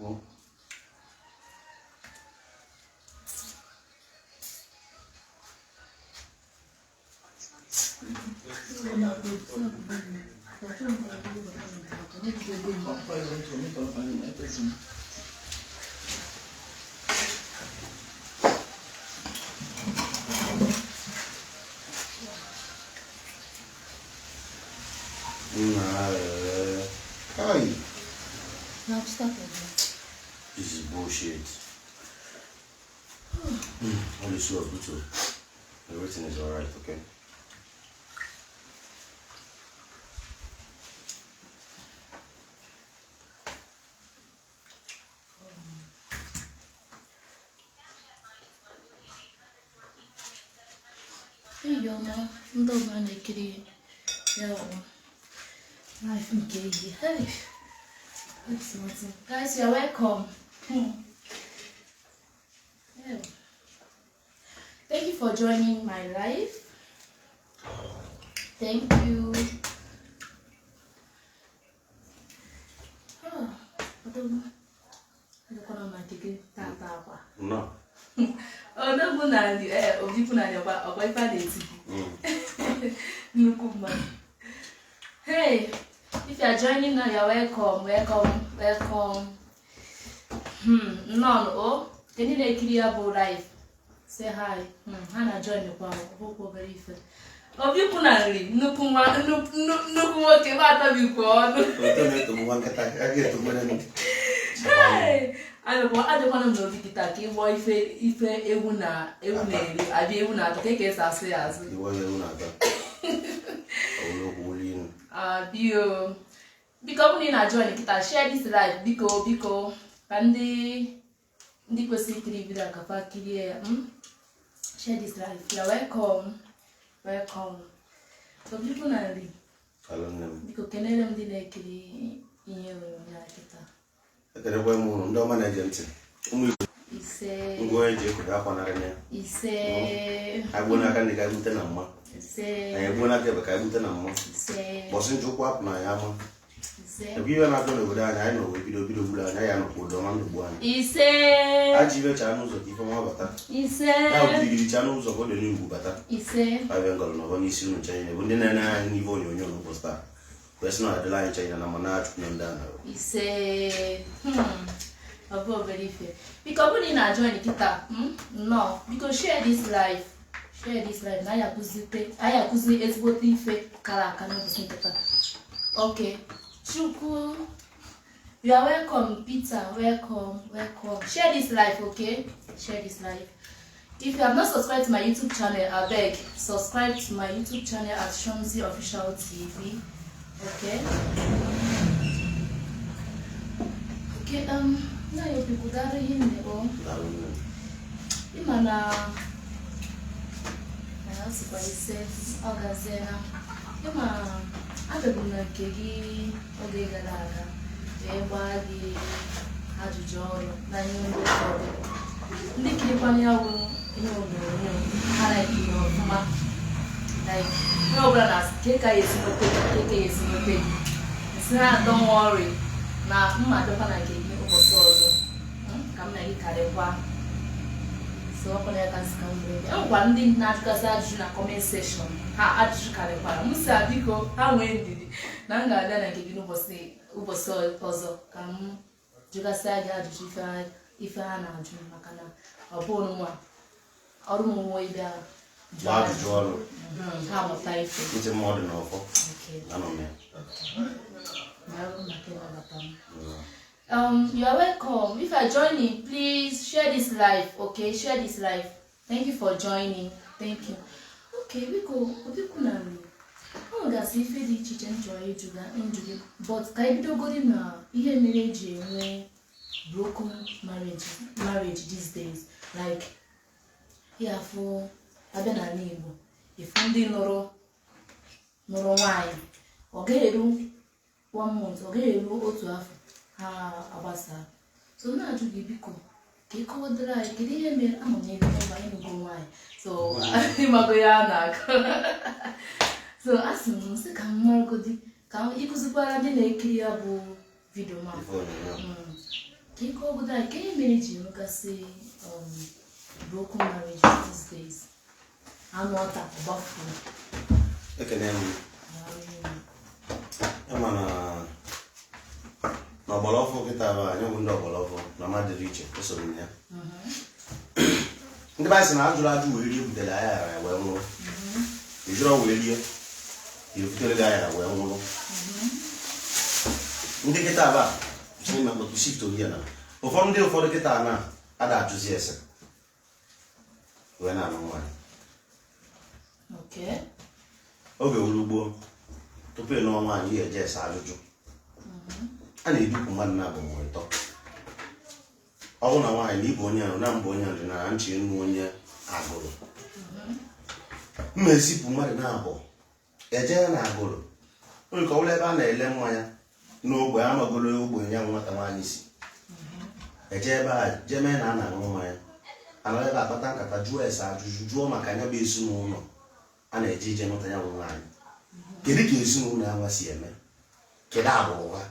Hi. Now stop it. This is bullshit. All is well, good. Everything is alright, okay? Hey, yo, man. I'm not going to get it. Yo. Life in Katie. Hey. That's awesome. Guys, you're welcome. Yeah. Thank you for joining my life. Thank you. Oh, I don't know my ticket. No. Oh, no, no, no, people are hey, if you are joining now, you're welcome, welcome. No, can you make it about life? Say hi. Hannah join the crowd. Hope very fair. Of you punali, no puma, no what came out of you called. Hey, I don't want to know the Taki, boy, if Evuna, I be able to take it as well as you were Bio. Because in a join kita share this life, Biko, and the secret with a capacity. Share this life. You're welcome. So people are because Canadian didn't in your kita. I can't go on, no management. He said, going to put up on a he said, I won't have any guy with a number. he said, I won't have a guy with a number. he said, Wasn't you up my armor? he said, if you are not going to go down, I know if you do blood, I am put on the one. he said, I give a channels of people over. he said, Now the channels of the new butter. he said, I haven't got no one issue in China. Wouldn't I need volume your poster? There's not the line China, and I'm not done. he said, above very fair. Because when I join the guitar, no, because share this life. Now I accuse is what if okay. Chuku, you are welcome, Peter. Welcome. Share this life, okay? Share this life. If you have not subscribed to my YouTube channel, I beg, subscribe to my YouTube channel at Shomzi Official TV. Okay. Now you people gather in the Imana. I also said, Ogazena. I don't know, Kegi, Ogegalaga, everybody had to join. Nicky Panya, I like you, like, no brothers, Keka is no pay. It's not, don't worry. Now, I don't want to give you over so. Come like Karewa. So, I can come one thing not because I do not comment session. How I do Karewa. Musa Biko, how when did it? Nanga, then I give you over so also. Come, Jugasaga, if I am not doing Makana, or Bonuma, or more there. How much life? It's a modern offer. Okay. I don't know. You are welcome. If you are joining, please share this live. Okay, share this live. Thank you for joining. Thank you. Okay, we go. Oh, that's if you did enjoy it, but I don't go in here marriage, broken marriage these days. Like here for Abena Igbo. If ndị nụrụ nwanyị ọ ga-eru 1 month ọ ga-eru otu afọ ha agbasa so na-ajụ gị biko ka ị kọwadara anyị kedu ihe mere amụnyere n'ụba ịnụgo nwanyị so ịmago ya na-akọ so asị m sị ka m maragodi ka ịkụzikwara ndị na-ekiri ya bụ vidio ma Kiko Buddha, can you manage you say broken marriage these days? I'm not about food. Na ọgbọlọfọ kịta bụ anyị bụ ndị ọgbọlọfọ na mmadụ iche esoro ya ndị be sị na ajụrụ ajụ wee rie butere ayara wee nwụrụ ejụrụ wee rie ebutere gị ayara wee nwụrụ ndị kịta ba n'ime mkpọtụ shift oge na ụfọdụ kịta na ada ajụzi ese wee na-anụ nwaanyị oge wuru ugbo tupu ị nụọ nwaanyị ihe eje ese ajụjụ a na-edupụ mmadụ na abụ ịtọ ọ bụ na nwaanyị na ịbụ onye ahụ na mbụ onye ahụ dị na nchi nnu onye agụrụ mma ezipụ mmadụ na abụ eje ya na agụrụ onye ka ọ bụla ebe a na-ele mmanya n'ogbe amagolo ogbe ya nwata nwaanyị si eje ebe a jee mee na a na-aṅụ mmanya anọ ebe akpata nkata jụọ ese ajụjụ jụọ maka anya bụ ezinụlọ a na-eje ije nweta ya nwe nwaanyị kedu ka ezinụlọ ya nwa si eme kedu agbụrụ ha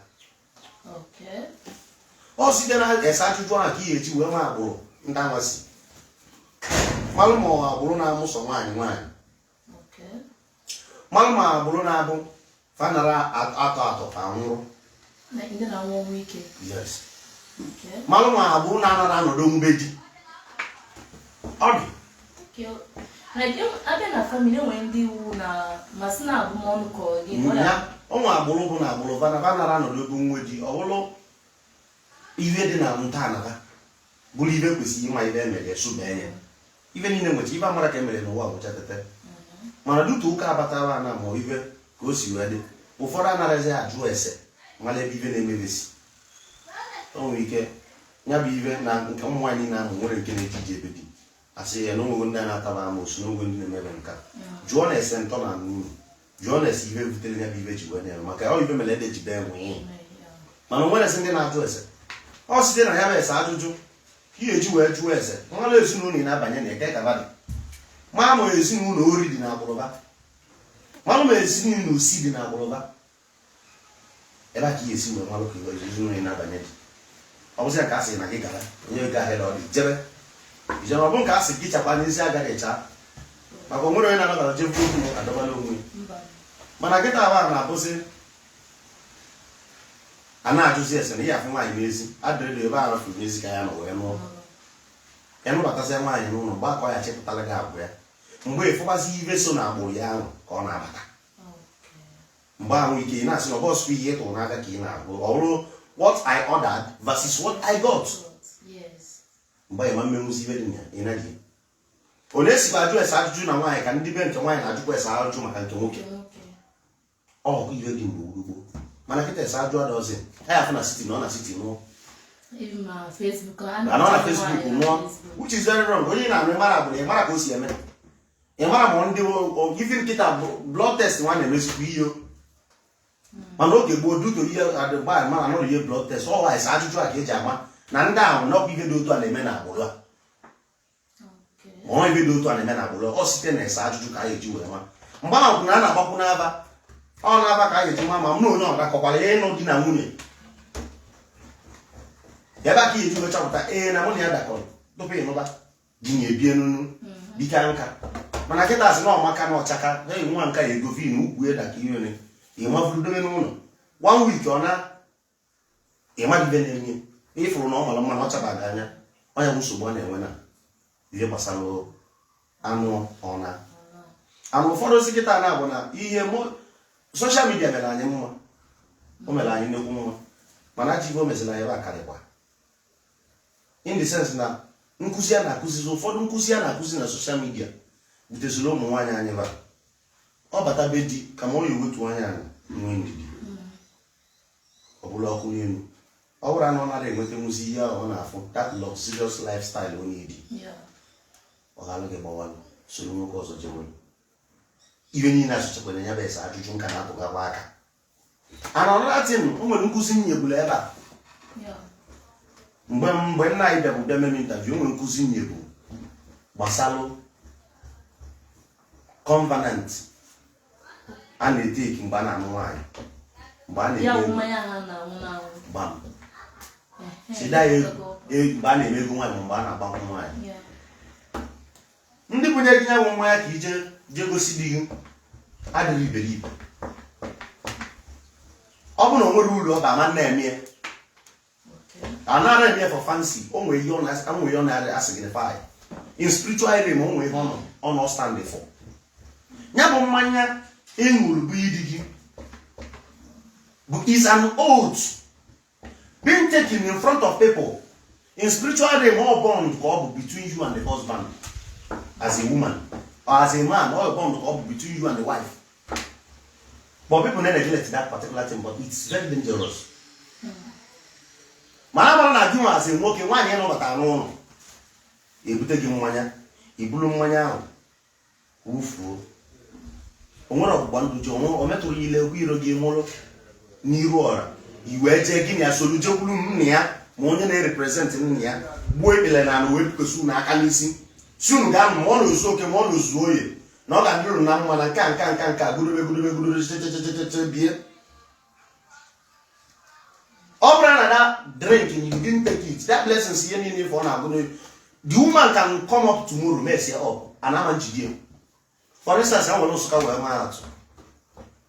ọ site na ese ajụjụ ahụ ka ị ga-eji wee nwa agbụrụ ndị anwasị malụ ma agbụrụ na-amụsọ nwaanyị malụ ma agbụrụ na-abụ fanara atọ ka nwụrụ malụ ma agbụrụ na-anara anọdụ mgbe di ọ dị ọnwa agbụrụ bụ na agbụrụ vanara anọdụ ebe nwe di ọ bụrụ ihe dị na ntọala bụrụ ibe kwesịrị ịma ibe emere sụba enye ibe niile nwecha ibe amara ka emere n'ụwa nwụcha tete mana dutu ụka abatara na ma ibe ka o si wee dị ụfọdụ anaraghị ajụ ese mara ebe ibe na-emebesi o nwere ike ya bụ ibe na nke ụmụ nwaanyị na-amụ nwere nke na-ejiji ebe di asị ya na onwego ndị a na-ataba amosu n'ogo ndị na-emebe nka jụọ na ese ntọ na uru jụọ na ese ibe butere ya bụ ibe ji wee na-eme maka ọ ibe mere ede jibe enwe mana onwere ese ndị na-ajụ ese ọ site na ya bụ ese ajụjụ ihe eji wee jụọ ese nwala ezinụlọ ị na-abanye na eke kabadị ma ma ezinụlọ ori dị na agbụrụba malụ ma ezinụlọ osi dị na agbụrụba ebe a ka ihe esi wee malụ ka ezinụlọ ị na-abanye dị ọ bụzi ka a sị na gị gara onye ego ahịa ọ dị jebe ijere ọ bụ nke a sị gị chakwa n'ezi agaghị echa maka onwere onye na-anọgara jebe okwu adọbala onwe mana kịta abụ na-abụzi a na-ajụzi ese na ihe afụ nwaanyị n'ezi adịrịdị ebe a rafuru n'ezi ka ya nọ wee nụọ ya nụbatasịa nwaanyị n'ụlọ mgbe akọ ya chepụtara gị agwụ ya mgbe ịfụkwazi ibe so na agbụrụ ya ahụ ka ọ na-abata mgbe ahụ ike ị na-asị na ọ bọsụ ihe ịtụrụ n'aka ka ị na-agụ ọ bụrụ what I ordered versus what I got mgbe ịma mmenwuzi ibe dị na ị naghị onye esikwa ajụ ese ajụjụ na nwaanyị ka ndị be nke nwaanyị na-ajụkwa ese ajụjụ maka nke nwoke ọkụ ibe dị mgbe gbogbo mana kịta ese ajụ adọzi ha ya afụ na siti na ọ na siti nụọ anọ na Facebook nụọ which is very wrong onye na-anụ ịmara agbụrụ ịmara ka o si eme ịmara ma ndị ife nkịta blood test nwa na-emezikwa ihe mana oge gboo duto ihe adịgba mana anọrọ ihe blood test ọwa ese ajụjụ a ka eji ama na ndị ahụ n'ọkụ ife dị otu a na-eme na agbụrụ a ọ ife dị otu a na-eme na agbụrụ ọ site na ese ajụjụ ka a ga-eji wee nwa mgbe ahụ bụ na a na-agbakwu n'aba ọ na-aba ka a ga-eji nwa ma m na onye ọ dakọkwara ya ịnụ di na nwunye ebe a ka ga-eji wee chọpụta na mụ na ya dakọrọ tupu ịnụba di na ebie n'unu dịka nka mana kịta sị na ọmaka na ọchaka nwa nka ya ego vin ukwu eda ka ihere ịmavuru dobe n'ụlọ 1 week ọ na ịmadịbe na-enye ịfụrụ na ọ mara mma na ọ chabaghị anya onye bụ nsogbu a na-enwe na ihe gbasara anụ ọna anụ ụfọdụ ozi kịta na-abụ na ihe soshal midia mere anyị mma o mere anyị nnekwu mma mana ji ibe o meziri anyị ebe akarịkwa in the sense na nkụzi a na-akụzizi ụfọdụ nkụzi a na-akụzi na soshal midia buteziri ụmụ nwaanyị anyị ba ọ bata be di ka ma ọ ya ewetu anya anyị nwe ndidi ọ bụla ọkụ n'elu ọ bụrụ na ọ nara enweta nwụzi ihe ọ na-afụ that luxurious lifestyle onye di ọ ga-alụ gị gbawalụ soro nwoke ọzọ jewe ibe niile asụchakwara ya bụ ese ajụjụ nka na-atụgakwa aka ana ọnụlatin o nwere nkụzi nyegbula ebe a mgbe nna anyị bịa bụ bịa meme interview o nwere nkụzi nyegbu gbasalụ covenant a na-eteki mgbe a na-anụ nwaanyị mgbe a na-eme gbam sida ego mgbe a na-eme ego nwaanyị mgbe a na-agbanwe nwaanyị ndị bunye gị nyanwụ nwa ya ka ije gosi di gị adịghị iberibe ọ bụ na o nwere uru ọ ga-ama na-eme ya a na-eme for fancy o nwere ihe ọ na-asignify in spiritual realm o nwere ihe ọ nọ stand for ya bụ mmanya ịṅụrụ bụ idi gị is an oath being taken in front of people. In spiritual realm, all bond go between you and the husband as a woman, or as a man, all bond go between you and the wife. But people never neglect that particular thing, but it's very dangerous. Mana na gị as a nwoke nwaanyị nọ bata n'ụlọ ebute gị mmanya ibulu mmanya ahụ ufuo o nwere ọgbụgba ndụ ji o metụrụ ile iro gị nwụrụ n'iru ọra iwe je gị na solu jekwuru nna ya ma onye na-represent nna ya gbuo ekpele na wee bikosu na aka n'isi si unu ga ma ọ na-ozu oke ma ọ na-ozu oye na ọ ga-adịrụ na mma na nka gudobe chechecheche bie ọ bụrụ na that drink and you didn't take it that blessing si ihe niile for na agụdo the woman can come up tomorrow mess ya up and ama njide for instance I want Nsukka wee maa atụ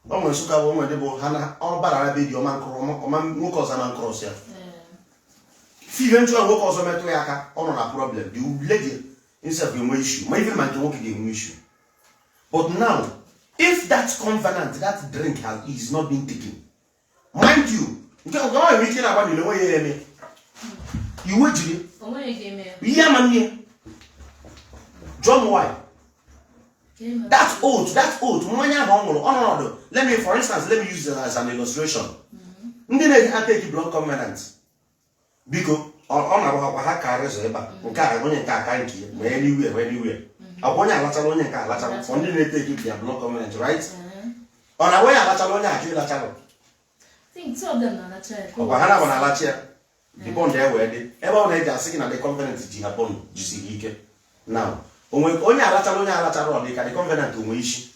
o nwere Nsukka bụ onwe dị bụ ha na ọ barara be di ọma nwoke ọzọ na nkross ya five nchụ nwoke ọzọ metụ ya aka ọ nọ na problem the lady instead of issue ma even ma nke nwoke ga-enwe issue but now if that covenant that drink is not being taken mind you nke ọ nwere ike na-agba n'ile nwe ya eme iwe jiri ihe ama nne John why that oath mmanya ahụ ọ ṅụrụ ọnọdụ let me for instance let me use it as an illustration ndị na-take blood covenant biko ọ na-agbakwa ha ka rezọ ebe nke a onye nke aka nke ma anywhere ọ bụ onye alachara onye nke alachara for ndị na-take their blood covenant right ọ na onye alachara onye ajụ ịlachara ọkwa ha na-agba na-alachi ya the bond wee dị ebe ọ na-eji asị gị na the covenant ji ha bond jisiri ike now onye alachara ọ dị ka the covenant onwe isi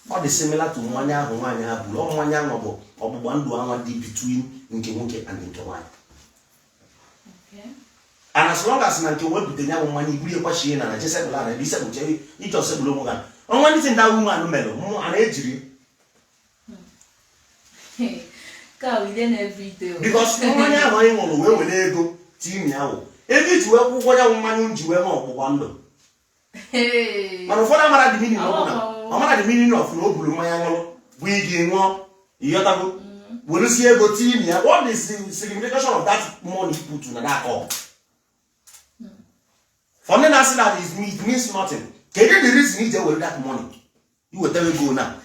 ọ dị similar to mmanya ahụ nwaanyị ha buru mmanya ahụ bụ ọgbụgba ndụ anwa dị between nke nwoke and nke nwaanyị and as long as na nke nwe bute nya mmanya iburu ekwachie na jesebụla na ebe isebụche ije osebụla onwe ha ọnwa ndị ndị ahụ anụ mere mmụ a na-ejiri because mmanya ahụ anyị ṅụrụ wee were ego timi ahụ ego iji wee kwụkwọ ya mmanya nji wee ma ọgbụgba ndụ mana ụfọdụ amara dị meaning ọmara dị meaning of na o buru mmanya ṅụrụ bụ igi ṅụọ ịghọtago werezie ego timi ya what is the signification of that money put na that cup for ndị na-asị that it means nothing kedu the reason iji were that money iwetara ego na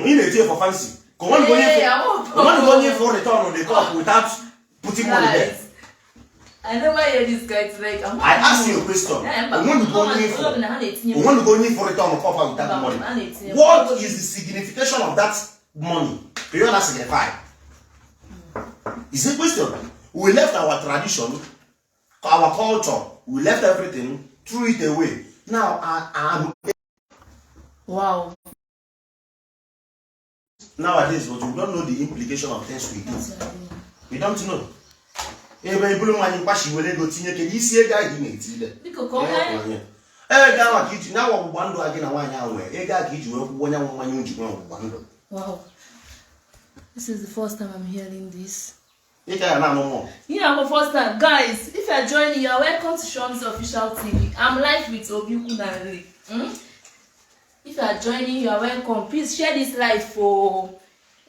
ị na-etinye for fancy only going for return on the cup without putting money there. I never hear this guy like I ask you a question. When you go for return on cup without money, what is the signification of that money? Do you understand? It's a question. We left our tradition, our culture, we left everything, threw it away. Now I'm wow. Nowadays, but we don't know the implication of things we do. We don't know. Ebe ibulu nwanyị mkpashi were ego tinye ke isi ego a gị na-etile. Biko ko nwanyị. Ga maka iji na ọgbụgba ndụ a gị na nwanyị ahụ nwere. Ego a ka iji wee kwụgwọ nya nwanyị nji nwa ọgbụgba ndụ. Wow. This is the first time I'm hearing this. You know, for first time. Guys, if you're joining, you're welcome to Sean's Official TV. I'm live with Obiku Nari. If you are joining, you are welcome. Please share this live for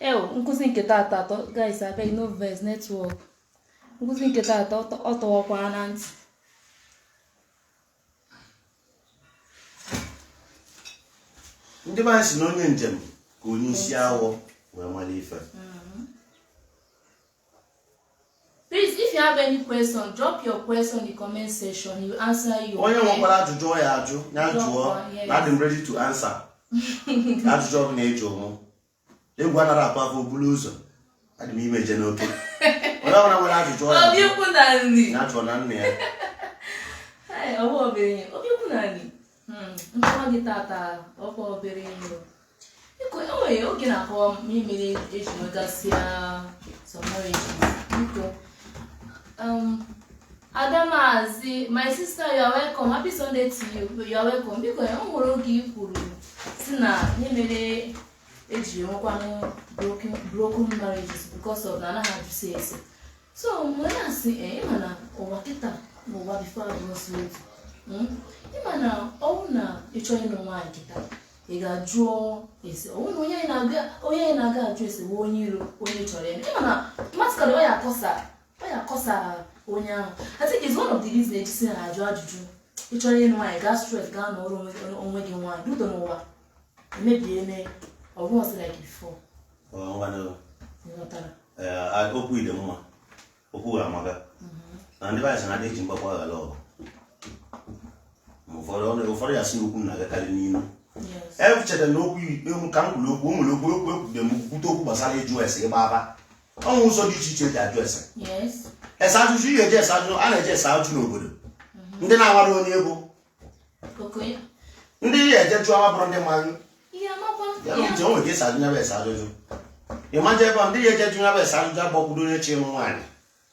guys. I beg no verse network. ndị ba si na onye njem ka onye isi awọ wee mara ife. Please, if you have any question, drop your question in the comment section. You answer you. Onye nwekwara ajụjụ ya ajụ, ya jụọ. I'm ready to answer. Ajụjụ ọ na ejo mụ. Egwu anara atụ afọ bulu ụzọ. Adị m ime je n'oke. Onye ọbụla nwere ajụjụ ya. Obiukwu na nri. Ya jụọ na nne ya. Hai, ọwụ obere. Obiukwu na nri. Nkwa gị tata, ọkwa obere ihe. Okay, na akọwa mmiri eji nwegasịa some marriages. Biko. Adamazi, my sister, you are welcome. Happy Sunday to you. You are welcome. Because I want to give you Sina, you broken marriages because of Nana had to say it. So when I say, Emana, or what it up, no, what before I was with. Emana, oh, na, you try no mind. You got draw, is oh, yeah, naga, dress a 1 year when you try. Emana, Mascalo, I cosa. I think it's one of the reasons they say I judge you. It's only why gas stress gun or making one. You don't know what. Maybe any or was like before. Oh, I know. I hope we the mama. Who are mother? And the vice and I did in Papa law. For your sin, yes. Every chat and no, we can't look, the Mukuto Basali Jewess, Baba. Also, did you change that dress? Yes. As I do, you just I know, and I just out to nobody. Then I want to know. Okay. Indeed, I just draw from the man. Yeah, Papa. You don't guess I never saw you. Imagine one day, you never saw you about doing a chain one.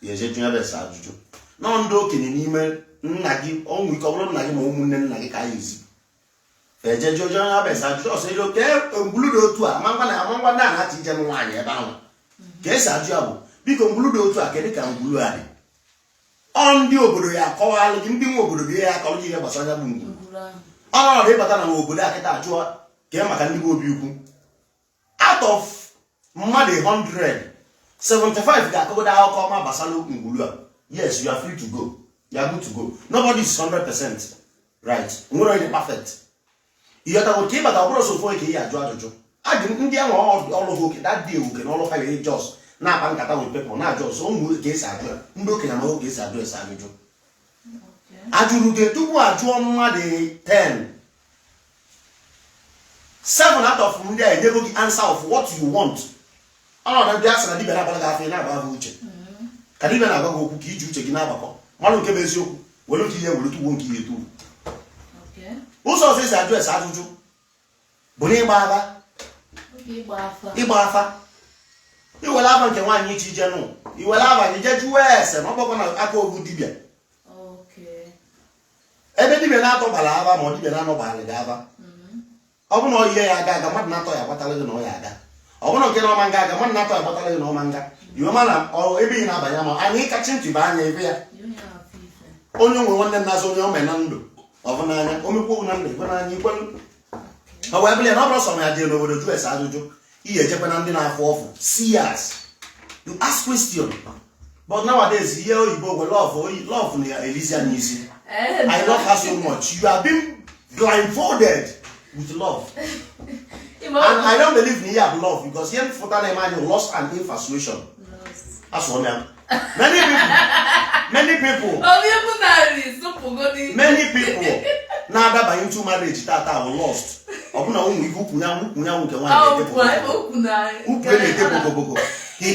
Yes, you never saw you. Non doking in email, Nagi, only couple of Nagi Moon and Nagi easy. Fair Jojo, I say, okay, blue to a mamma, not teaching wine about. Guess I job. Because blue to a Kenny can blue at it. On the Oburia, call Gimbi Oburia, call you about Sana Mungu. Oh, they but I know Budaka Joa, Gamma go Buku. Out of money 100, 75 that go down, call my Basalo Mugula. Yes, you are free to go. You are good to go. Nobody is 100%. Right. We're already perfect. You have to keep at our also for a year, Jojo. I didn't get all of that deal, can all of you just. Now, I'm going to people now just almost guess I do. Looking at all guess address, I do. I do get 2 money 10. 7 out of them there, they will the answer of what you want. Oh, that's an idea about a which. Can even have a go cookie to check in Abaco. One can be so. Well, look here, will won't kill you too. Okay. Also, this address, I do. Bonnie Baba. Ibafa. You will have a one each general. You will have a jet US and not going to echo good dibia. Okay. Every Benato Balava, or Dibanano Balagava. I know ye, I got a man not a battle no yaga. I want to get on manga, a man not a battle no manga. You man or every in Abayama, I need catching to buy a beer. Only one that has only a man of an eye, only one when I knew one. However, another song I did over the dress I do. Here, Japan and dinner for seers. You ask question. But nowadays, here you go with love near Elysian easy. I love her so much. You have been blindfolded with love. And I don't believe in have love because here for that imagine lost and infatuation. That's one man. Many people. Now that by into marriage that are lost. He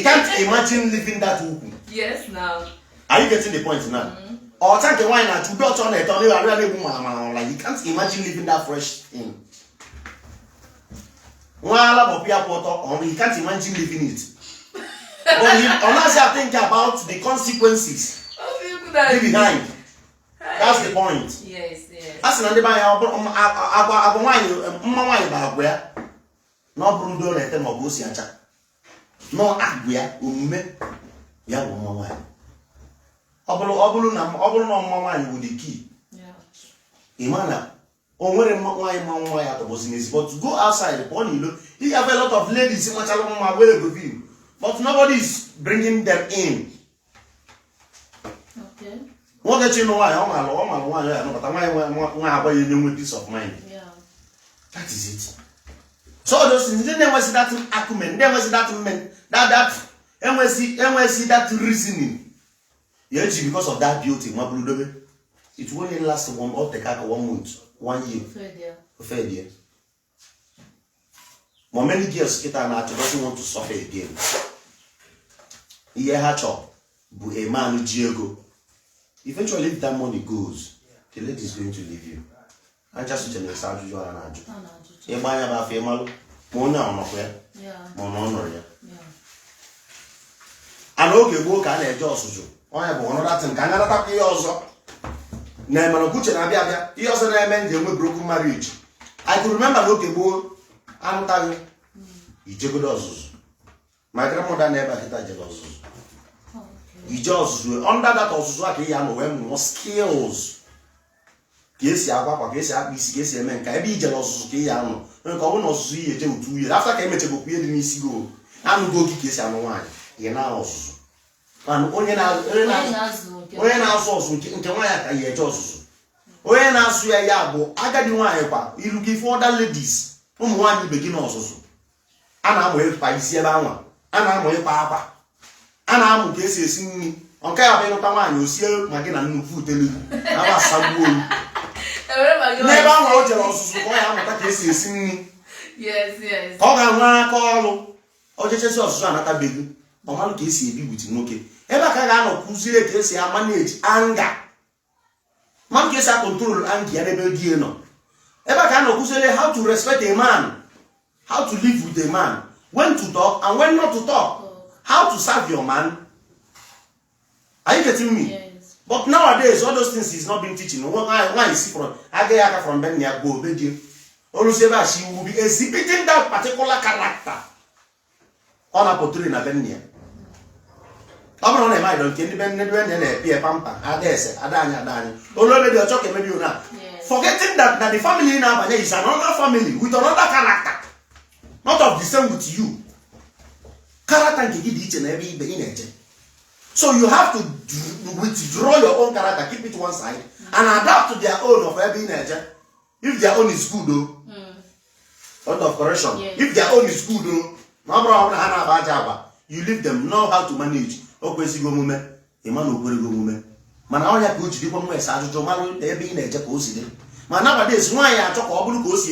can't imagine living that uku. Yes, now. Are you getting the point now? Or take a wine and to dot on it, like you can't imagine living that fresh thing. He can't imagine living it. But unless I think about the consequences behind. That's the point. Yes, yes. As an anybody, no brudo let them go see a chat. No agbia, ya woman. Obulu no mama with the key. Yeah. Imana, where my at was in his but to go outside upon you have a lot of ladies in my with you. But nobody is bringing them in. Okay. What that you know why? But I peace of mind. Yeah. That is it. So those things, then there was that acumen, there was that men, that reasoning. Yes, because of that beauty, my brother, it will only last 1 month, 1 year. Fair dear. But many girls get an art doesn't want to suffer again. Yeah, hatcho, but a man with Diego. Eventually, if that money goes, the lady is going to leave you. And just to tell you, you are an adjo. You buy about female, ma onye ahụ nọkwa ya Yeah. ma ọ nọ nọrọ ya. Yeah. Ana oge gboo ka a na-eje ọzụzụ onye bụ ọnọdatin ka a naratakwa ihe ọzọ na-emere uche na-abịa abịa ihe ọzọ na-eme ndị enwe broken marriage. I could remember na oge gboo anụtaghị ijegodo ọzụzụ. My grandmother never kịta jere ọzụzụ. Ije ọzụzụ under that ọzụzụ a ka ị ya nọ wee mụọ skills ka esi agwa akwa ka esi akpa isi ka esi eme nka ebe ijere ọzụzụ ka ị ya nọ nke ọ bụrụ na ọzụzụ ihe eje otu ihe afta ka emechagokwu ihe dị n'isi go anụgo gị ka esi anụ nwaanyị ị na ọzụzụ onye na-azụ ọzụzụ nke nwaanyị ka ya eje ọzụzụ onye na-azụ ya bụ agadi nwaanyị kwa ilu gị for other ladies ụmụ nwaanyị ibe gị n'ọzụzụ a na-amụ ịkpa isi ebe anwa a na-amụ ịkpa akwa a na-amụ ka esi esi nri nke ya bụ ịnụta nwaanyị osie ma gị na nnukwu utelu na-asagbuo n'ebe ahụ o jere ọzụzụ ka ọ ya amụta ka esi esi nri ka ọ ga-anwe aka ọrụ ojechezi ọzụzụ anatabeghị ọmalụ ka esi ebi wit nwoke ebe a ka a ga-anọ kụzie ka esi amaneji anga mmadụ ka esi akọntrol anga ya n'ebe di nọ ebe a ka a nọ kụziele how to respect a man, how to live with a man, when to talk and when not to talk, how to serve your man. Are you getting me? Yes. But nowadays all those things is not being teaching. Why you see from Agayaka from Benya go Beji. Always she will be exhibiting that particular character on a portrait in a Benya. I'm not a mind on independent and a peer pamper. Adese, Adanya. Already you're talking maybe you now. Forgetting that the family in Abanya is another family with another character. Not of the same with you. Character can give each and every in. So you have to withdraw your own character, keep it to one side, and adapt to their own of every nature. If their own is good though, out of correction. Yes. If their own is good though, you leave them, know how to manage. Man, I have to do one way, Sajo, every nature posted. Man, nowadays, why I talk about Lucosi,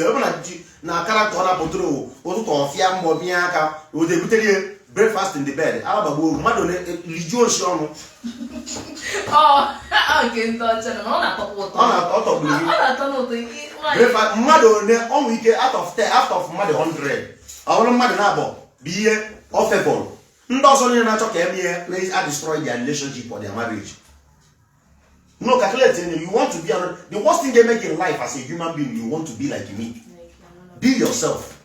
na character on a potro, or to Fiam Mobiaka, or the breakfast in the bed. Alaba, Madonna, Legion Shono. Oh, I can't touch it. Madonna, only get out of 10 out of Mother 100. I want Madonna, be offable. Ndoso ni na talk here, please I destroy their relationship or their marriage. No, calculating you want to be the worst thing they make in life as a human being, you want to be like me. Be yourself.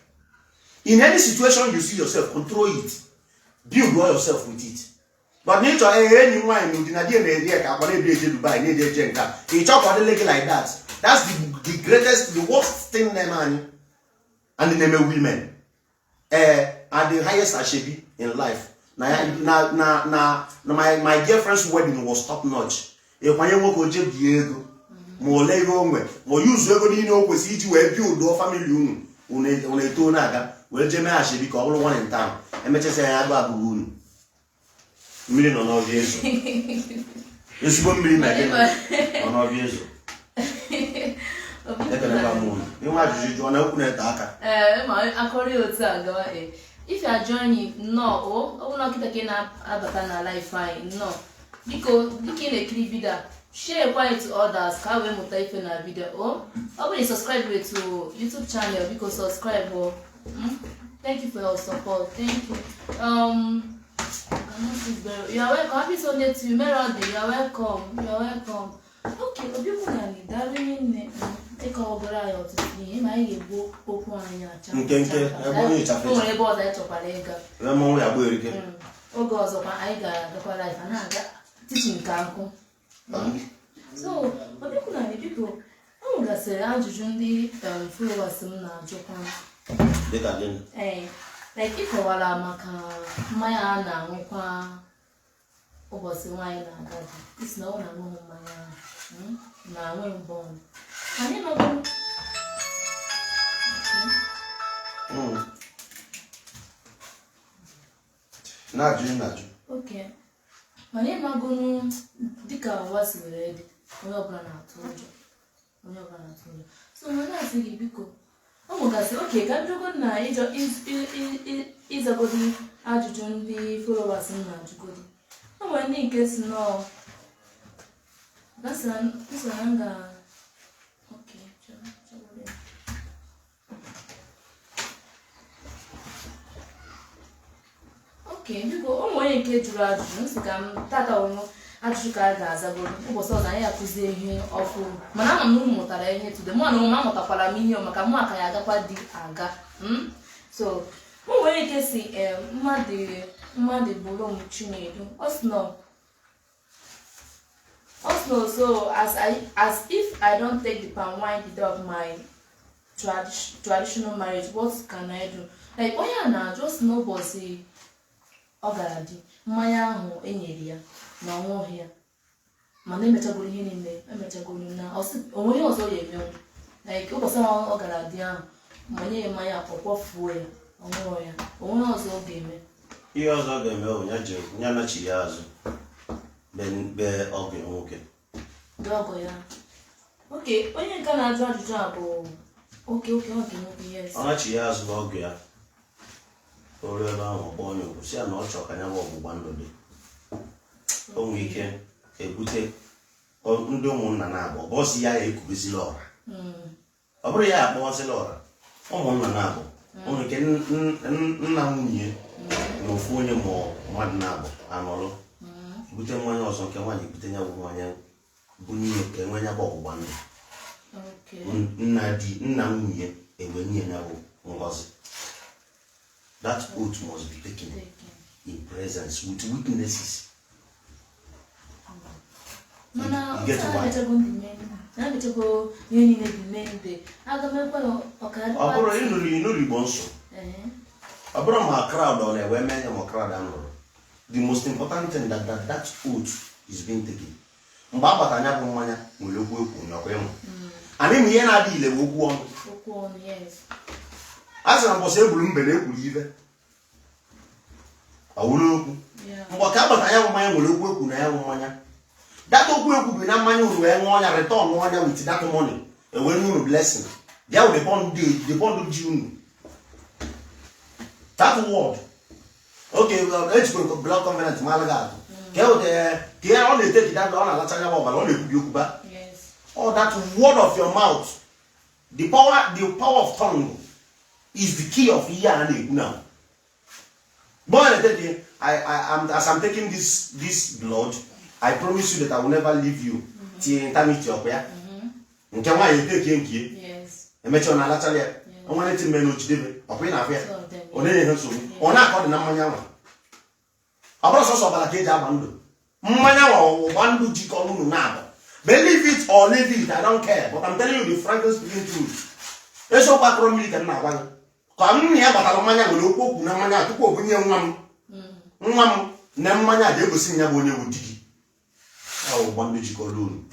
In any situation you see yourself, control it. Build yourself with it. But nature any wine you didn't Dubai, you talk about the leg like that. That's the greatest, the worst thing man and the name of women. Are the highest ashebi in life. My girlfriend's wedding was top notch. If my young go Diego, more Lego, more use ego in your was to a build family on a tonaga, well, Jemmy Ashebi call one in town. And me say I have a balloon. Million on all years. It's 1 million on all years. If you are joining, no, I will not get again Abatana life fine, no. Because looking a clip video, share quiet to others, can we type in a video, oh, I will subscribe to YouTube channel because subscribe, oh. Thank you for your support, thank you. You are welcome, happy Sunday to you, Melody, you are welcome, you are welcome. Okay, but you can need that in take over to see my book, Poponia. Oh, goes of my eye, the life and I teaching Kanko. So, what people are the people? Oh, that's a large journey, full of some Japan. Eh, like if I were a maca, my Anna, Mopa, over the wine, it's no one among my now when born. I never go. Naju. Okay. My name is going Dika was ready. So when I say Biko, oh, that's okay. Can you go now? Is a body adjutant the followers in Najugodi. Oh, I need guess no. That's an anger. Okay. Okay, biko ụmụ onye nke jụrụ ajụjụ nsị ka m tata ọnụ ajụjụ ka a ga-azagoro ụbọchị ọzọ anyị akụzi ihe ọfụrụ mana ama m na ụmụ mụtara ihe today mụ na ụmụ amụtakwara m ihe maka mụ aka ya agakwa dị aga so ụmụ onye nke si mmadụ bụrụ m Chinedu Osno so as if I don't take the palm wine the day of my traditional marriage, what can I do? Like onye na just n'ụbọchị ọ gara di mmanya ahụ enyere ya na ọnwụghị ya mana emechagoro ihe niile emechagoro na onwe ihe ọzọ ya eme like ụbọchị ọ gara di ahụ manye ya mmanya ọkpọfuo ya ọnwụghị ya onwe ihe ọzọ ọ ga-eme ihe ọzọ ọ ga-eme onye nachi ya azụ be ọgụ nwoke dị ọgọ ya. Oke onye nke na-ajụ ajụjụ a bụ oke nwoke yes ọ nachi ya azụ ọgụ ya oru ebe ahụ ọkpọ onye okwu si ya na ọ chọrọ ka ya bụ ọgbụgba ndụ dị o nwere ike ebute ndị ụmụnna na-abụ bọsị ya ekubezila ọra ọ bụrụ ya akpọsịla ọra ụmụnna na-abụ o nwere ike nna nwunye na ofu onye ma mmadụ na-abụ anọrụ bute mmanya ọzọ nke nwaanyị bute ya bụ mmanya bụ n'ihe ka enwe ya bụ ọgbụgba ndụ nna nwunye enwe nye ya bụ ngọzi. That oath must be taken in presence with witnesses. You get why? Ọ bụrụ ịnụrụ Igbo nsọ ọ bụrụ ma crowd ọ na-ewe mee ya ma crowd anụrụ the most important thing that oath is being taken. Mgbe agbata anya bụ mmanya nwere okwu ekwu nyọkwa ịmụ anyị ihe na-adị ile bụ okwu ọnụ a sị na mbọsị egburu mbe na ekwuru ibe ọwụrụ okwu mgbe ka agbata anya bụ mmanya nwere okwu ekwu na ya bụ mmanya data okwu ekwu bụ na mmanya unu wee ṅụọ ọnya return ọnya with that money ewere unu blessing bịa wụ the bond ji unu that word okay ejikwa blood covenant ma alaghị atụ ka ọ na-eteki that ọ na-alacha anya bụ ọbara ọ na-ekwubi okwuba all that word of your mouth the power of tongue is the key of ihe a na-ekwu now. Boy, as I'm taking this blood, I promise you that I will never leave you till eternity up here. Nke nwaanyị take nke emechi na alachali onwe nti me no chidebe ọkwa na afia onye ihe nsogbu ọ na-akọ na mmanya nwa ọ bụrụ sọsọ ọbara ka eji agba ndụ mmanya nwa ọgba ndụ jikọ unu na-abụ believe it or leave it, I don't care, but I'm telling you the frankly speaking truth. Eso kwa kro mmiri ka na agwa ka m ya batara mmanya nwere okwu okwu na mmanya tupu obunye nwa m na mmanya ga-egosi ya bụ onye wudigi ahụ gbandu jikọrọ unu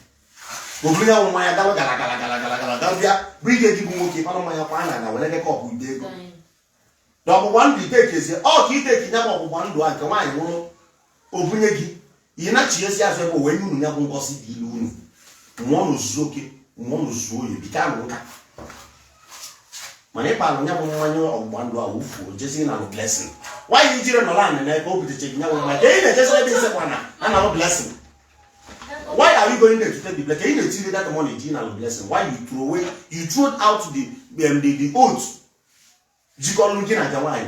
obunye nwa mmanya gawa gala bịa bụ ige gị bụ nwoke kpara mmanya kwa na were ke kọpụ ide ego na ọgbụgba ndụ itekezie ọ ka iteke ya bụ ọgbụgba ndụ a nke nwaanyị nwụrụ obunye gị ihe na-chiesi azụ ebe wee nye unu ya bụ ngosi dị ilu unu nwụọ n'ozuzu oke nwụọ n'ozuzu oyi bika na nka mana ịkpalụ ya bụ mmanya ọgbụgba ndụ a wufuo jesi na blessing nwaanyị jiri nọrọ anị na ebe o butecheghị ya bụ mmanya ka ị na-ejesi ebe isekwana na na blessing. Why are you going there to take the blessing? Can you take that money in blessing? Why you throw out the oath?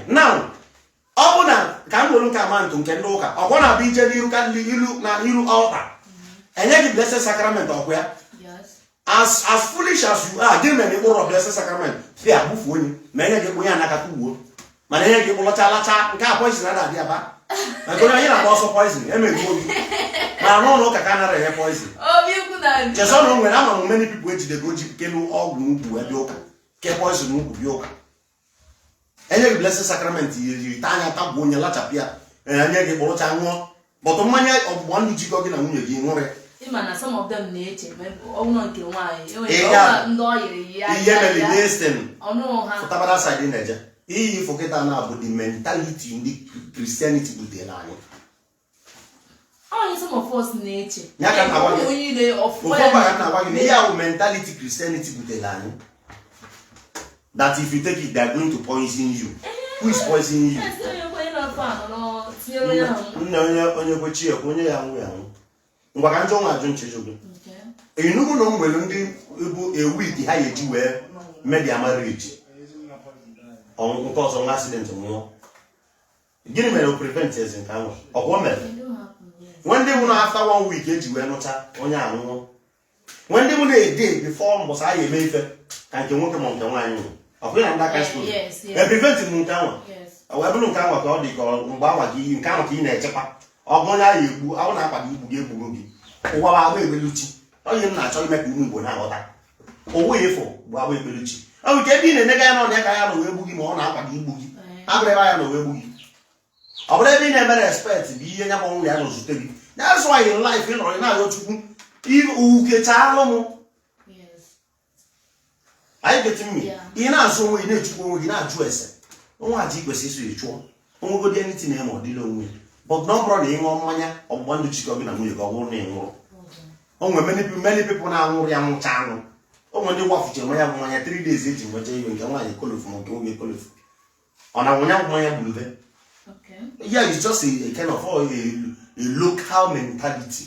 Now, ọ bụ na ka m nwere nka ma ntụ nke ndị ụka ọkwọ na-abụ ije n'iru altar enye gị blessed sacrament ọkwa ya as foolish as you are gị mere ịkpụrụ blessed sacrament fi abụfu onye ma enye gị kponye anakata uwo mana enye gị kpụlọcha alacha nke a poison na-adị aba maka onye anyị na-agba ọsọ poison emegbu obi mana n'ụlọ ụka ka anara enye poison chesọ na o nwere ama m many people ejidego ji kelu ọgwụ ugwu ebe ụka ke poison ugwu bịa ụka enye gị blessed sacrament yiri ta anya tabụ onye lachapịa enye gị kpụrụcha ṅụọ bọtụ mmanya ọgbụgba ndụ jikọ gị na nwunye gị nwere ihe mere destin fụtabara side na-eje iyi fokịta na abụ the mentality ndị Christianity butere anyị ya ka na-agwa gị na ihe ahụ mentality Christianity butere anyị that if you take it, they are going to poison you. Who is poisoning you? Onye kwechi onye ya nwe ya. Ngwa ka njọ nwa ajụ nchejo gị. Enugu no nwere ndị bụ a week ha yeji wee media marriage. Nke ọzọ nwa accident nwụọ. Gịnị mere o prevent ezi nke ahụ? Ọkwọ mere. When they will after 1 week, eji wee nụcha onye anwụọ. When they will a day before mbọsị anyị eme ife ka nke nwoke ma nke nwaanyị nwụ. Ọkwụ na ndị story. E prevent nke ahụ. Wee bụrụ nke ahụ ka ọ dị ka mgbe anwa gị nke ahụ ka ị na-echekwa. Ọgụ onye ahụ egbu, ahụ na-akwado igbu gị egbugo gị. Ụwa bụ agba egbeluchi. Onye m na-achọ ime ka ụmụ Igbo na-aghọta. Owu efu bụ agba egbeluchi. Ọ bụ nke ebe ị na-enega ya n'ọnya ka ya na owe egbu gị ma ọ na-akwado igbu gị. Abụrịba ya na owe egbu gị. Ọ bụrụ ebe ị na-eme respect bụ ihe nya gbanwe ya n'ozute gị. That's why in life ị nọrọ na-arịọ Chukwu ukechalụ m. Anyị get me. Ị na-azụ onwe gị na-echukwu onwe gị na-ajụ ese. Onwe aja ikwesị iso ịchụọ. Onwegodi anything na-eme ọ dịla onwe. But na ọ bụrụ na ị ṅụọ mmanya ọgbụgba ndụ chikọ gị na nwunye gị ọ bụrụ na ị nwụrụ. O nwere many people na-anwụrụ ya nwụcha anwụ. O nwere ndị gwafuchiri mmanya bụ mmanya 3 days eji nwecha iwe nke nwaanyị kolofu ma nke nwoke kolofu. Ọ na nwụnya bụ mmanya gbulube. Yeah, it's just a kind of a local mentality.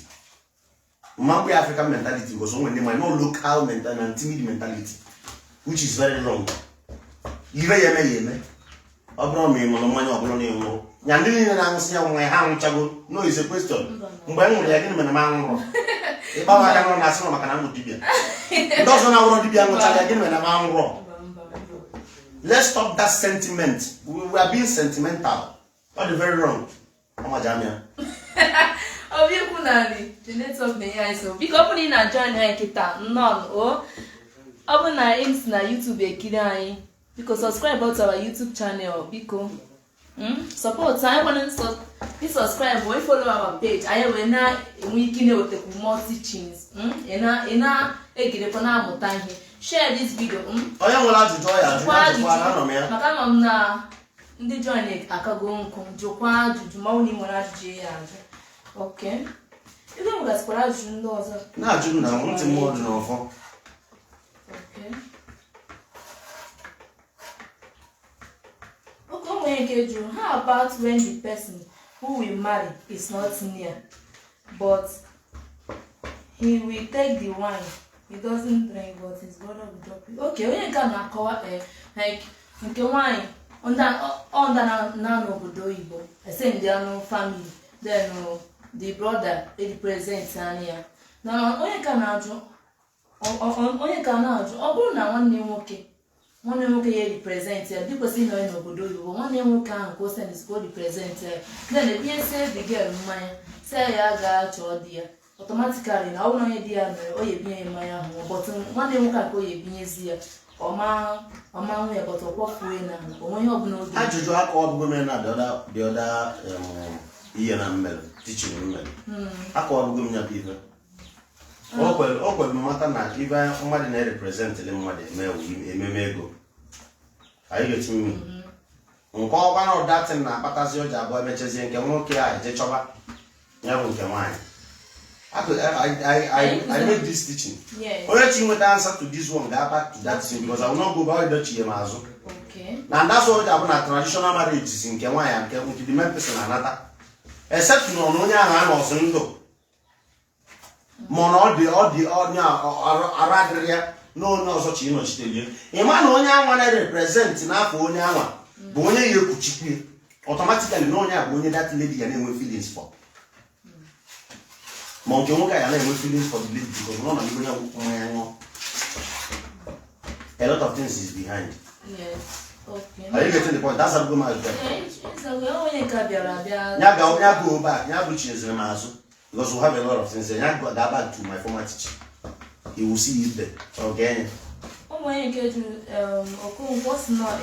Mambo African mentality because when they might not local mentality and timid mentality, which is very wrong. Yeme. Obro me mo money obro ne mo. Nyandili na nsi ya nwe ha nchago. No is a question. Mgbe nwere ya gịnị mere ma nwụrụ. E ba wa ka no na asị maka na nwụ dibia. Ndozo na wuro dibia nwụcha ya gịnị mere na ma nwụrụ. Let's stop that sentiment. We are being sentimental. That's very wrong. Mama Jamia. Obikunani, the network na ya so. Because open na join anyị kita none o. Open na ins na YouTube ekiri anyị. Because subscribe to our YouTube channel because support anyị want to subscribe or follow our page. Anyị we na enwe ike na oteku more teachings. Ina egide kwa na amụta ihe. Share this video. Onye nwere ajụjụ ya ajụjụ na nọ m ya. Maka nọ m na ndị join akago nkụ jụkwa ajụjụ ma ọ na nwere ajụjụ ya ajụ. Okay. Ebe m gasịkwara ajụjụ ndị ọzọ. Na-ajụ na ntị mmụọ dị n'ọfọ. Okay. Okay, how about when the person who will marry is not near, but he will take the wine, he doesn't drink, but his brother will drop it. Okay, when you can acquire like nke wine under na obodo Igbo, I say in their no family, then the brother represents anya. Now onye ka na-ajụ ọ bụrụ na nwanne nwoke ya represent ya dịkwesị nọ n'obodo Igbo nwanne nwoke ahụ ka o send go represent ya then ebie say the girl mmanya say ya ga-achọ di ya automatically na ọ bụrụ onye di ya mere o yebinye mmanya ahụ but nwanne nwoke a ka o yebinyezi ya ọma nwe ya but ọkwọfuo na onwe ihe ọbụla oge ajụjụ aka ọbụgo mere na the other ihe na mmelu teaching mmelu aka ọbụgo m ya bụ ife o kwere mata na ibe mmadụ na-representịrị mmadụ ememe ego anyị ga-eti mmiri nke ọkwa na ụdatin na-akpatazi ọja abụọ emechezie nke nwoke a eje chọba ya bụ nke nwaanyị I made this teaching onye chi nweta answer to this one ga back to that thing because I will not go back to chi mazụ na that's why ọja bụ na traditional marriage si nke nwaanyị nke the main person anata except na onye ahụ a nọsị ndụ mana ọ dị onye ara adịrị ya na onye ọzọ chi ịnọchitelie ịma na onye anwa na-represent n'afọ onye anwa bụ onye ya ekwuchikwe automatically na onye a bụ onye that lady ya na-enwe feelings for ma nke nwoke ya na-enwe feelings for the lady because nọ na ibe ya mmanya ṅụọ a lot of things is behind. Yes. Okay. Are you getting the point? That's how go my job. Ya go back, ya bụ chinyezere m azụ because we have a lot of things. Ya go back to my former teacher. He will see it there. Okay. What's not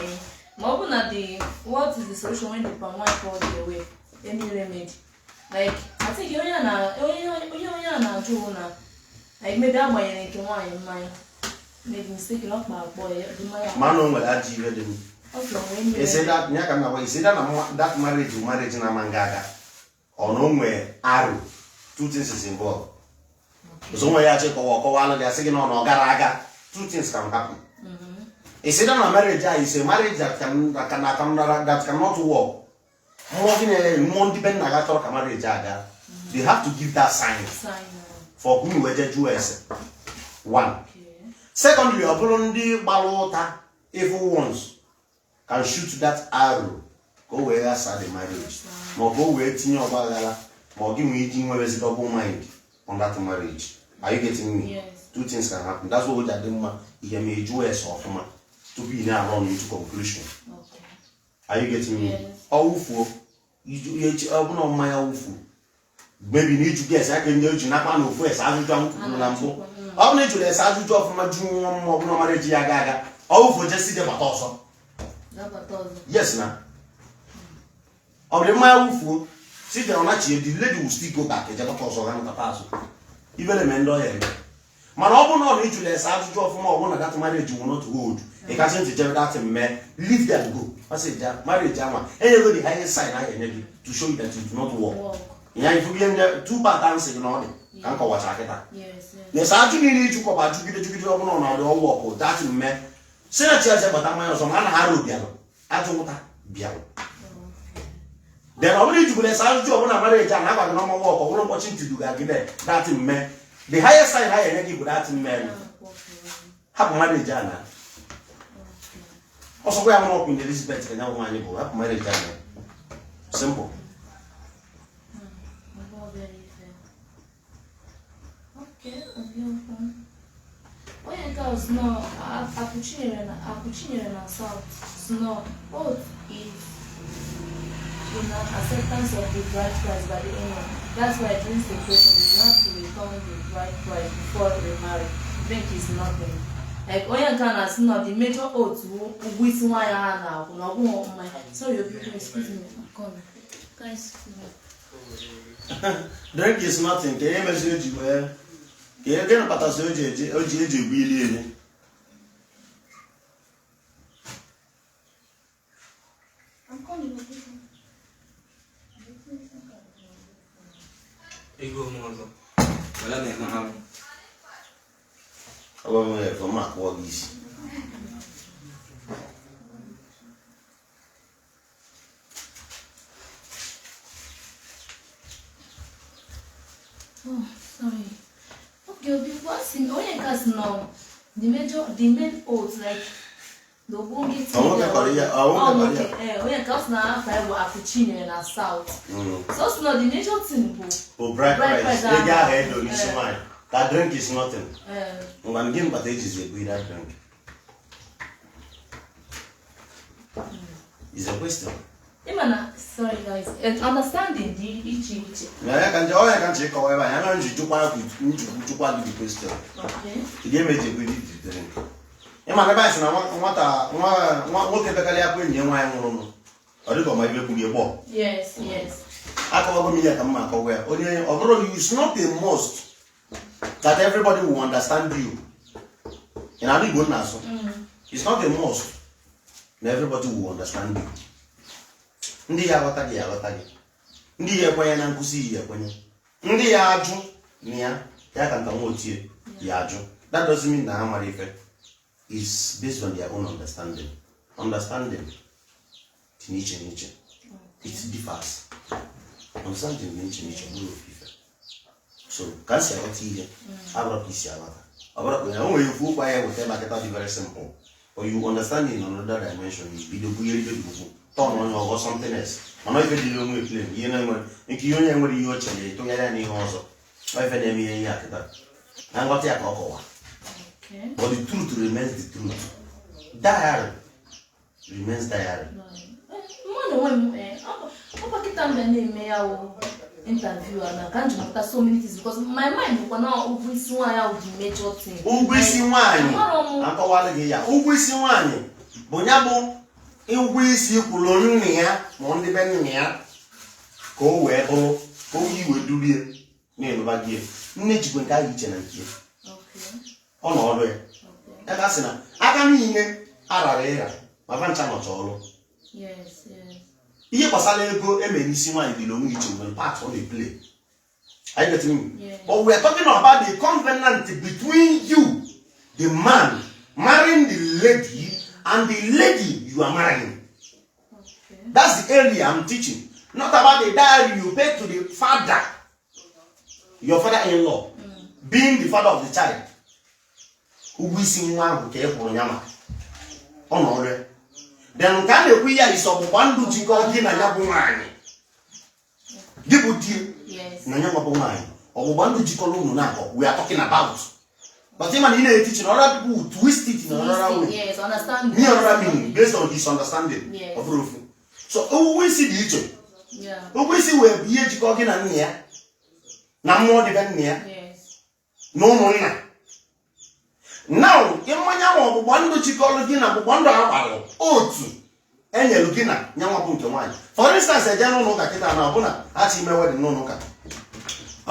what is the solution when the palm wine falls away? Any remedy? Like I think you like maybe I'm wine maybe mistaken of my boy. Man will add you ready. Okay. He said that Nyaka, he said that marriage na mangaga or nowhere arrow. Two things is involved. So when you actually they are saying no garaga, two things can happen. He said that marriage is a marriage that cannot work. More dependent on marriage. They have to give that sign for whom we US. One. Secondly, Oburundi Balota evil ones can shoot that arrow ka o wee ghasa the marriage ma ọ bụ o wee tinye ọgba aghara ma ọ gị nwee iji nwere double mind on that marriage. Are you getting me? Yes. Two things can happen. That's what we are doing. You may do as often to be now run into conclusion. Okay. Are you getting me? Yes. Awful. You open on my awful. Maybe need to guess. I can do not one of first. I will jump on Lambo. I'll need to let I do job from my junior or no marriage. Yagaga. Awful just see them at also. Yes, now. Of the my awful. See the only the lady will still go back. Just also around the pass. Even a man lawyer. Man, open on each less as job from one that marriage will not hold. A cousin to tell that man, leave them go. I said, marriage, Jama. Anybody the highest side I energy to show you that it do not work. Yeah, if you be in the 2 part answer, you know, can't go watch that. Yes. Yes, I do need to go back to get to open on the whole work. That man. Say a church about a man or some unharrow piano. I don't want piano. Then only to bless our job on a marriage and have a normal work or watching to do that. That man. The highest side I energy with that man. Have marriage, Anna. Also, we are not in Elizabeth and now money will have marriage. Simple. Okay, when you girls know, Apuchini and South know both is acceptance of the bride price by the owner. That's why during separation you have to return the bride price before they marry. I think it's nothing. Like Oya can as not the major oath with why I now no my sorry excuse me. Come guys. Drink is nothing. Can you message you where? Can you get about us OJ really? I'm calling Igbo mozo. Wala na mahal. Aba mo e for mark wo gisi. Oh, sorry. Okay, because in Oyekas now, the main oath like the one get Oyekas now five were Apuchini and South. So it's not the major thing. Oh, bride price. They got head on this one. That drink is nothing. When game but is a good that drink. It's a question. Sorry guys, understanding the each. I can check however I am to the question. Okay. The game is a good drink. My advice now what when you want or do my baby. Yes. I cover me at a mark where although it's not a must that everybody will understand you. And I good now. It's not a must that everybody will understand you. Ndị ya aghọta gị aghọta gị. Ndị ya ekwenye na nkuzi ya ekwenye. Ndị ya ajụ na ya ka nta nwa otie ya ajụ. That doesn't mean na ha mara ife. It's based on their own understanding. Understanding niche. It differs. Understanding niche bụrụ ofufe. So ka si aghọta ihe abụrụ ka isi aghọta. Ọ bụrụ na o nwere ikwu kwa ya wete maketa dị very simple. Or you understand in another dimension, you video turn on or something else. I'm not even dealing with claim. You know, if you only want to watch it, to get any also. My friend, me, I'm not a cocoa. But the truth remains the truth. Diary remains diary. Interview and I can't remember so many things because my mind was now always one of the major thing. Ugwisi nwanyị. Akọwala gị ya. Ugwisi nwanyị bụ nya bụ ugwisi kwụrụ nne ya ma ndị be nne ya ka o wee bụrụ ka o iwe durie na-elụba gị. Nne jikwe nke ahụ iche na nke. Ọ nọ ọrụ ya. Ya ka sị na aka niile arara ịra ma ba ncha nọcha ọrụ. Yes. Ihe gbasara ego emere isi nwanyị dị n'onwe iche when part of the play. Are you getting me? Yeah. But we are talking about the covenant between you, the man, marrying the lady, and the lady you are marrying. Okay. That's the area I'm teaching. Not about the dowry you pay to the father, your father-in-law, being the father of the child. then nke a na-ekwu ya isi ọgbụgba ndụ jikọ gị na ya bụ nwaanyị gị bụ di na ya bụ nwaanyị ọgbụgba ndụ jikọrọ unu na-akọ we are talking about but even in a teaching other people twist it in another way understand another meaning based on his understanding of proof so we see the issue we see where ihe jikọ gị na nna ya na mmụọ dị nna ya na ụmụnna now mmanya ma ọgbụgba ndụ jikọrọ gị na ọgbụgba ndụ agbalụ otu enyelu gị na nyanwa bụ nke nwaanyị for instance eje n'ụlọ ụka kịta na ọbụna ha chi ime wedin n'ụlọ ụka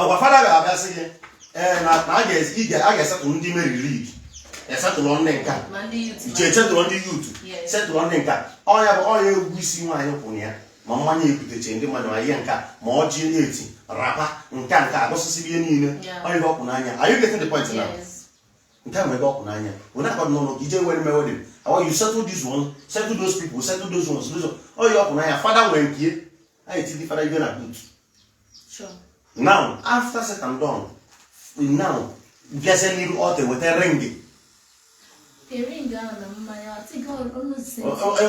ọgwa fada ga-abịa sị gị na a ga-esetụrụ ndị meriri esetụrụ ndị nka echetụrụ ndị yutu setụrụ ndị nka ọnya bụ ọnya egwu isi nwaanyị kwụrụ ya ma mmanya ebuteche ndị mmadụ ma ihe nka ma ọ ji na-eti rapa nka agụsịsị ihe niile onye gị ọkwụ n'anya are you getting the point now? Nke a nwere gị ọkwụ n'anya onye akọdụ n'ụlọ ka ije were mewedin how you settle this one settle those people settle those ones onye ọkwụ n'anya fada nwere nke anyị etili fada ibe na boot now after set and done now bịazie n'iru ọ weta ring.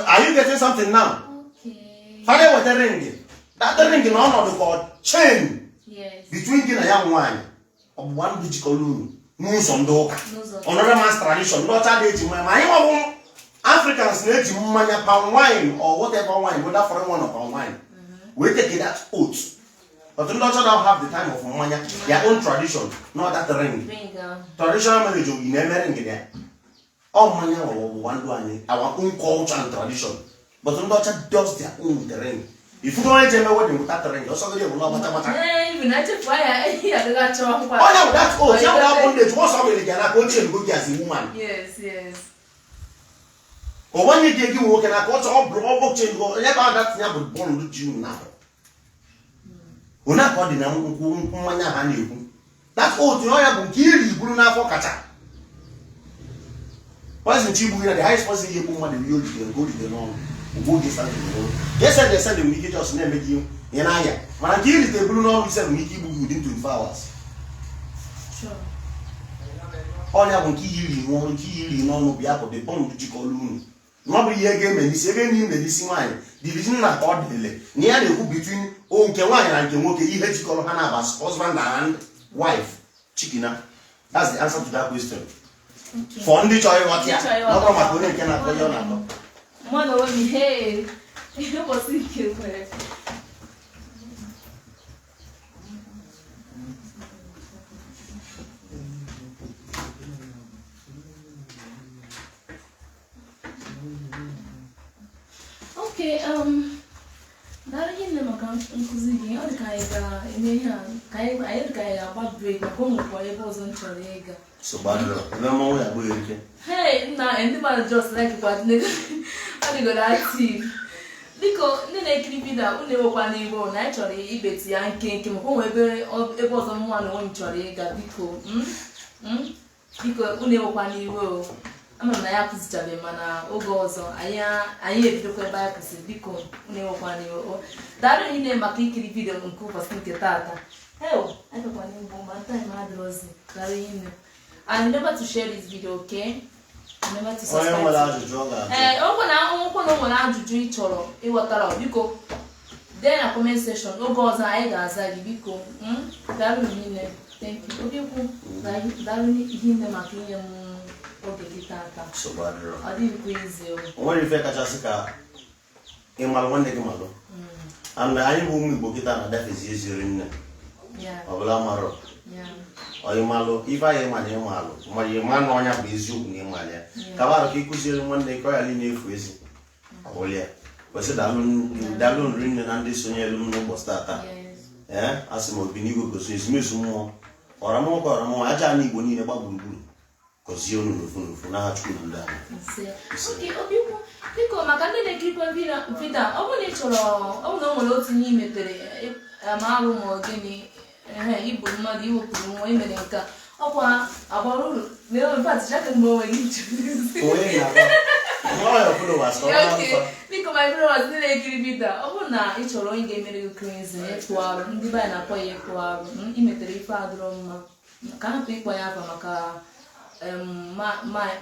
Are you getting something now? Okay. Father weta ring. That ring na ọnọdụ called chain between gị na ya nwaanyị ọgbụgba ndụ jikọrọ unu n'ụzọ ndị ụka another man's tradition ndị ọcha dị eji mmanya ma anyị nwabụ Africans na-eji mmanya palm wine or whatever wine whether foreign one or palm wine we take that oath. But the Dutch don't have the time of Manya, their own tradition, not that ring. Traditional marriage will be never in there. All Manya or one do our own culture and tradition. But the Dutch does their own ring. If you don't tell me what you that ring, also they will not matter. Even I just fire, I got your oh, no, that's all. You have one day, what's up with the coach and go as a woman. Yes. Or when you get you walking, I got all block chain go, never that's never born with you now. Una kodi na mmanya ha na-ekwu that otu onye bụ nke iri buru n'afọ kacha poison chi bụ the highest poison ihe bụ mmadụ ri olide go olide n'ọnụ ugbo oge stand n'ọnụ they said we ike just na-eme gị ihe n'anya mana nke iri te buru n'ọnụ ise nwere ike igbu within 24 hours onye bụ nke iri n'ọnụ bịa bụ the bond jikọrọ unu ọ bụ ihe ga-eme n'isi ebe n'ime n'isi nwaanyị division na ọ dịle na ya na-ekwu between nke nwaanyị na nke nwoke ihe jikọrọ ha na husband and wife chikina. That's the answer to that question. For ndị chọrọ ịghọta ya ọ maka onye nke na-akọ ya ọ na-akọ mmadụ onwe m ihe ụbọchị nke nwere Okay, dara ihe nne maka nkụzi gị ọ dị ka anyị ga-eme ihe a ka anyị ga-agba break maka o nwekwa ebe ọzọ m chọrọ ịga na ndị mmadụ just like kwa adịgoro active biko ndị na-ekiri vidio unu ewekwa n'igbo na anyị chọrọ ibeti ya nke maka o nwee ebe ọzọ mma na onwe m chọrọ ịga biko unu ewekwa n'iwe ama na ya kụzichabe mana oge ọzọ anyị ebidokwa ebe anyị kwụsịrị biko na-ewekwa n'iwe dara ihe maka ikiri vidio nke ụbọchị nke tata anyịkwa n'igbo ma time adịrọzi dara ihe and remember to share this video, okay? Remember to subscribe. O nwere ajụjụ ị chọrọ ịghọtara biko dee na comment section oge ọzọ anyị ga-aza gị biko daalụ niile thank you obikwu daalụ ihe nne maka inye m oge gị tata ọ dịghịkwa izi o nwere ife kachasị ka ịmalụ nwanne gị malụ and anyị bụ ụmụ Igbo kịta na-adafezi eziri nne ọbụla marọ ọyịmalụ ife anyị ma na ịmalụ ma ịma na ọnya bụ eziokwu na ịma ya ka barụ ka ịkụziri nwanne ka ọ ghara na-efu ezi ọbụla ya kwesị daalụ nri nne na ndị sonyelu m n'ụbọchị tata asị m obi n'igwe gosi ezumezu mmụọ ọramụkọ ọramụọ aja na Igbo niile gba gburugburu gọzie unu n'ofu n'aha Chukwu na ndị biko maka ndị na-ekirikwa vidio ọ bụrụ na ị chọrọ ọ bụrụ na o nwere otu ihe metere ma arụ ma gịnị igbo mmadụ iwepụrụ nwa imere nka ọkwa agbara uru biko my followers ndị na-ekiri vidio ọ bụrụ na ị chọrọ onye ga-emere gị cleansing ịkpụ arụ ndị be anyị na-akpọ ya ịkpụ arụ imetere ife adịrọ mma ka hapụ ịkpọ ya afa maka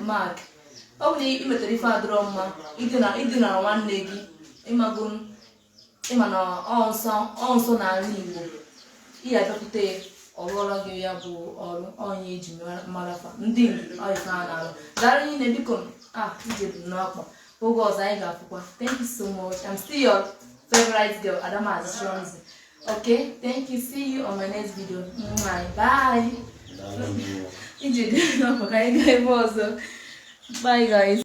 mark ọ bụ na imetere ife adịrọ mma idina nwanne gị ịma na ọ nsọ n'ala Igbo ihe abịakwute ya ọrụọrọ gị ya bụ ọrụ onye eji marafa ndị ife a na-arụ dara niile biko ijebu n'ọkpa oge ọzọ anyị ga-afụkwa. Thank you so much. I'm still your favorite girl, Adamazi Shronzi. Okay, thank you. See you on my next video. Bye. Bye guys.